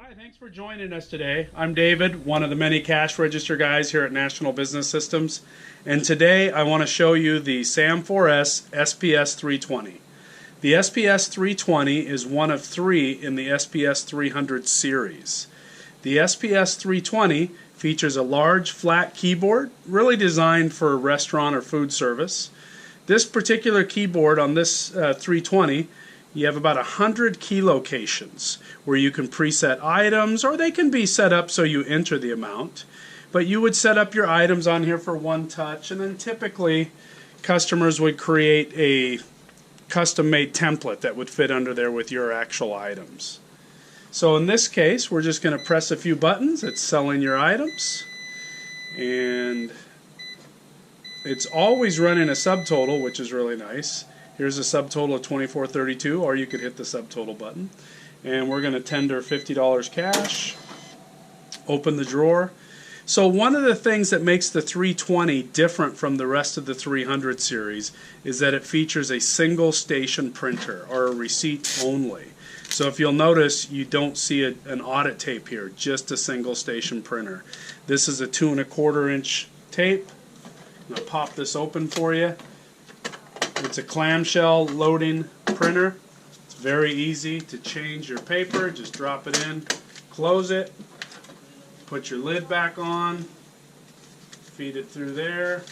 Hi, thanks for joining us today. I'm David, one of the many cash register guys here at National Business Systems, and today I want to show you the SAM4s SPS-320. The SPS-320 is one of three in the SPS-300 series. The SPS-320 features a large flat keyboard, really designed for restaurant or food service. This particular keyboard on this 320, you have about 100 key locations where you can preset items, or they can be set up so you enter the amount. But you would set up your items on here for one touch, and then typically customers would create a custom-made template that would fit under there with your actual items. So in this case, we're just going to press a few buttons. It's selling your items, and it's always running a subtotal, which is really nice. Here's a subtotal of $24.32, or you could hit the subtotal button. And we're going to tender $50 cash. Open the drawer. So one of the things that makes the 320 different from the rest of the 300 series is that it features a single station printer, or a receipt only. So if you'll notice, you don't see an audit tape here, just a single station printer. This is a 2 1/4 inch tape. I'm going to pop this open for you. It's a clamshell loading printer. It's very easy to change your paper. Just drop it in, close it, put your lid back on, feed it through there.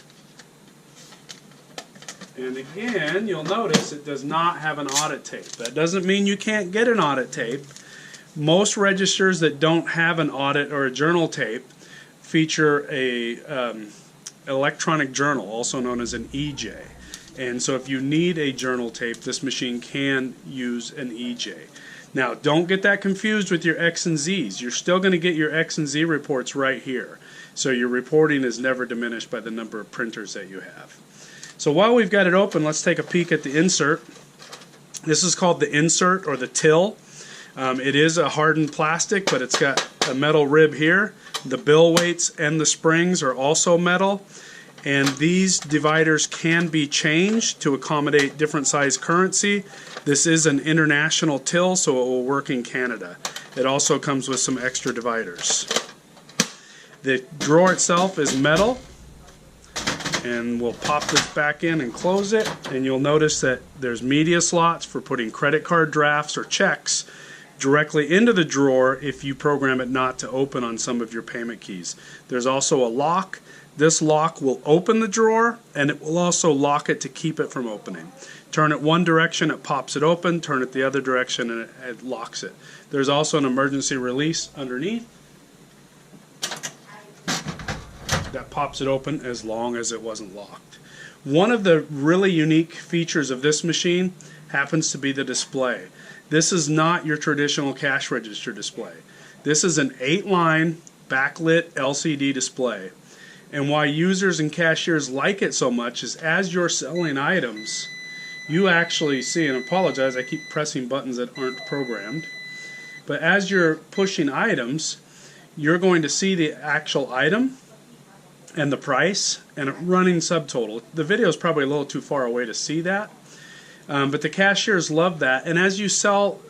And again, you'll notice it does not have an audit tape. That doesn't mean you can't get an audit tape. Most registers that don't have an audit or a journal tape feature a electronic journal, also known as an EJ. And so if you need a journal tape, this machine can use an EJ. Now, don't get that confused with your X and Z's. You're still going to get your X and Z reports right here. So your reporting is never diminished by the number of printers that you have. So while we've got it open, let's take a peek at the insert. This is called the insert, or the till. It is a hardened plastic, but it's got a metal rib here. The bill weights and the springs are also metal. And these dividers can be changed to accommodate different size currency. This is an international till, so it will work in Canada. It also comes with some extra dividers. The drawer itself is metal, and we'll pop this back in and close it, and you'll notice that there's media slots for putting credit card drafts or checks directly into the drawer if you program it not to open on some of your payment keys. There's also a lock. This lock will open the drawer, and it will also lock it to keep it from opening. Turn it one direction, it pops it open. Turn it the other direction, and it locks it. There's also an emergency release underneath that pops it open as long as it wasn't locked. One of the really unique features of this machine happens to be the display. This is not your traditional cash register display. This is an 8-line backlit LCD display. And why users and cashiers like it so much is as you're selling items, you actually see, and I apologize, I keep pressing buttons that aren't programmed, but as you're pushing items, you're going to see the actual item and the price and a running subtotal. The video is probably a little too far away to see that, but the cashiers love that. And as you sell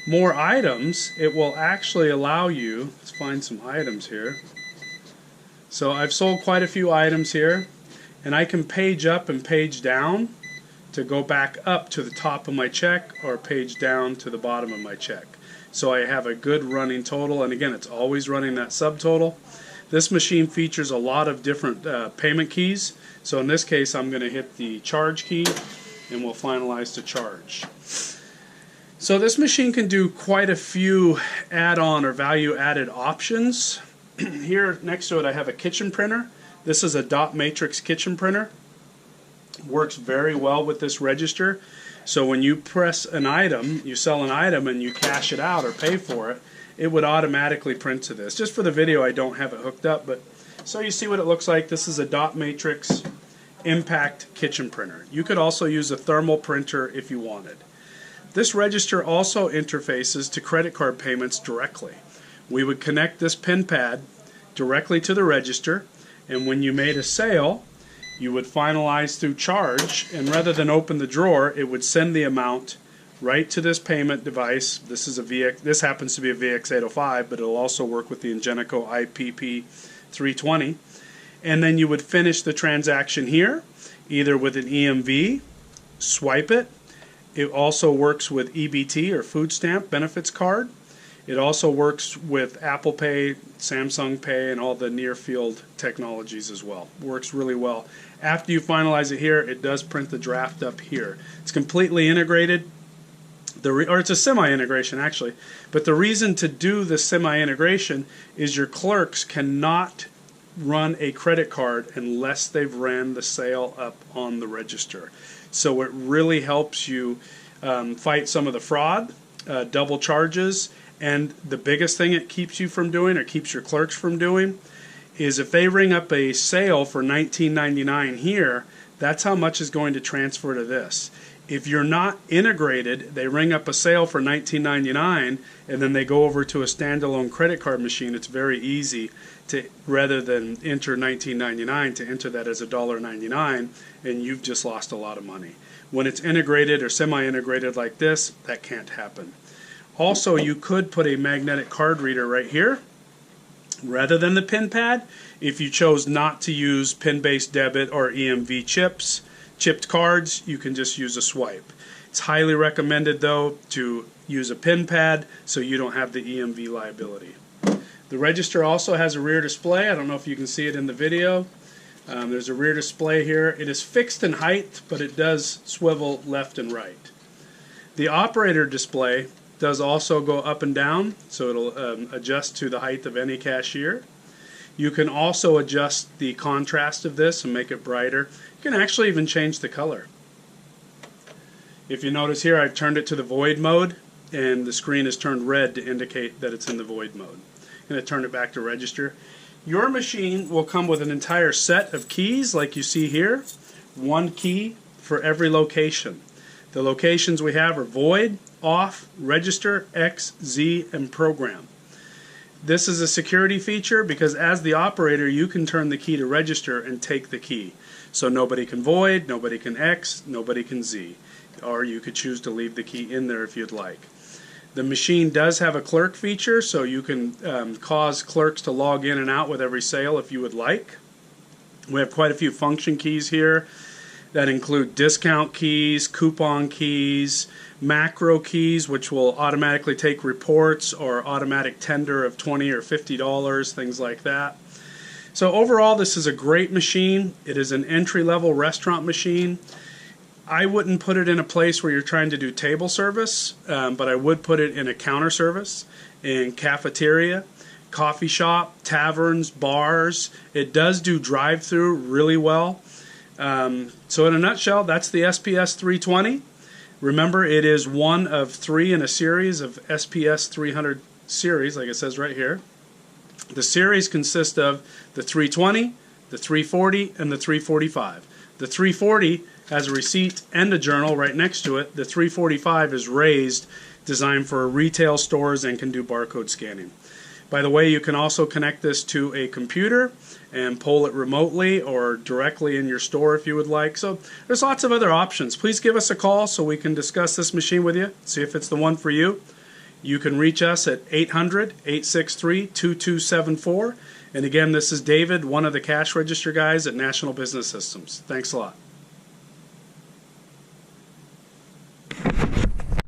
more items, it will actually allow you, let's find some items here. So I've sold quite a few items here, and I can page up and page down to go back up to the top of my check, or page down to the bottom of my check. So I have a good running total, and again, it's always running that subtotal. This machine features a lot of different payment keys. So in this case, I'm going to hit the charge key, and we'll finalize the charge. So this machine can do quite a few add-on or value-added options. Here next to it I have a kitchen printer. This is a dot matrix kitchen printer. Works very well with this register. So when you press an item, you sell an item and you cash it out or pay for it, it would automatically print to this. Just for the video I don't have it hooked up, but so you see what it looks like. This is a dot matrix impact kitchen printer. You could also use a thermal printer if you wanted. This register also interfaces to credit card payments directly. We would connect this pin pad directly to the register, and when you made a sale, you would finalize through charge, and rather than open the drawer, it would send the amount right to this payment device. This is a VX. This happens to be a VX805, but it'll also work with the Ingenico IPP320. And then you would finish the transaction here, either with an EMV, swipe it. It also works with EBT or food stamp benefits card. It also works with Apple Pay, Samsung Pay, and all the near field technologies as well. Works really well. After you finalize it here, it does print the draft up here. It's completely integrated, or it's a semi-integration actually. But the reason to do the semi-integration is your clerks cannot run a credit card unless they've ran the sale up on the register. So it really helps you fight some of the fraud, double charges. And the biggest thing it keeps you from doing, or keeps your clerks from doing, is if they ring up a sale for $19.99 here, that's how much is going to transfer to this. If you're not integrated, they ring up a sale for $19.99 and then they go over to a standalone credit card machine. It's very easy to, rather than enter $19.99, to enter that as $1.99, and you've just lost a lot of money. When it's integrated or semi-integrated like this, that can't happen. Also, you could put a magnetic card reader right here rather than the pin pad. If you chose not to use pin-based debit or EMV chipped cards, you can just use a swipe. It's highly recommended though to use a pin pad so you don't have the EMV liability. The register also has a rear display. I don't know if you can see it in the video. There's a rear display here. It is fixed in height, but it does swivel left and right. The operator display does also go up and down, so it'll adjust to the height of any cashier. You can also adjust the contrast of this and make it brighter. You can actually even change the color. If you notice here, I've turned it to the void mode, and the screen is turned red to indicate that it's in the void mode. I'm going to turn it back to register. Your machine will come with an entire set of keys like you see here. One key for every location. The locations we have are void, off, register, X, Z, and program. This is a security feature because as the operator you can turn the key to register and take the key. So nobody can void, nobody can X, nobody can Z. Or you could choose to leave the key in there if you'd like. The machine does have a clerk feature, so you can cause clerks to log in and out with every sale if you would like. We have quite a few function keys here that include discount keys, coupon keys, macro keys, which will automatically take reports or automatic tender of $20 or $50, things like that. So overall, this is a great machine. It is an entry-level restaurant machine. I wouldn't put it in a place where you're trying to do table service, but I would put it in a counter service, in cafeteria, coffee shop, taverns, bars. It does do drive-through really well. So in a nutshell, that's the SPS-320. Remember, it is one of 3 in a series of SPS-300 series, like it says right here. The series consists of the 320, the 340, and the 345. The 340 has a receipt and a journal right next to it. The 345 is raised, designed for retail stores, and can do barcode scanning. By the way, you can also connect this to a computer and pull it remotely or directly in your store if you would like. So there's lots of other options. Please give us a call so we can discuss this machine with you, see if it's the one for you. You can reach us at 800-863-2274. And again, this is David, one of the cash register guys at National Business Systems. Thanks a lot.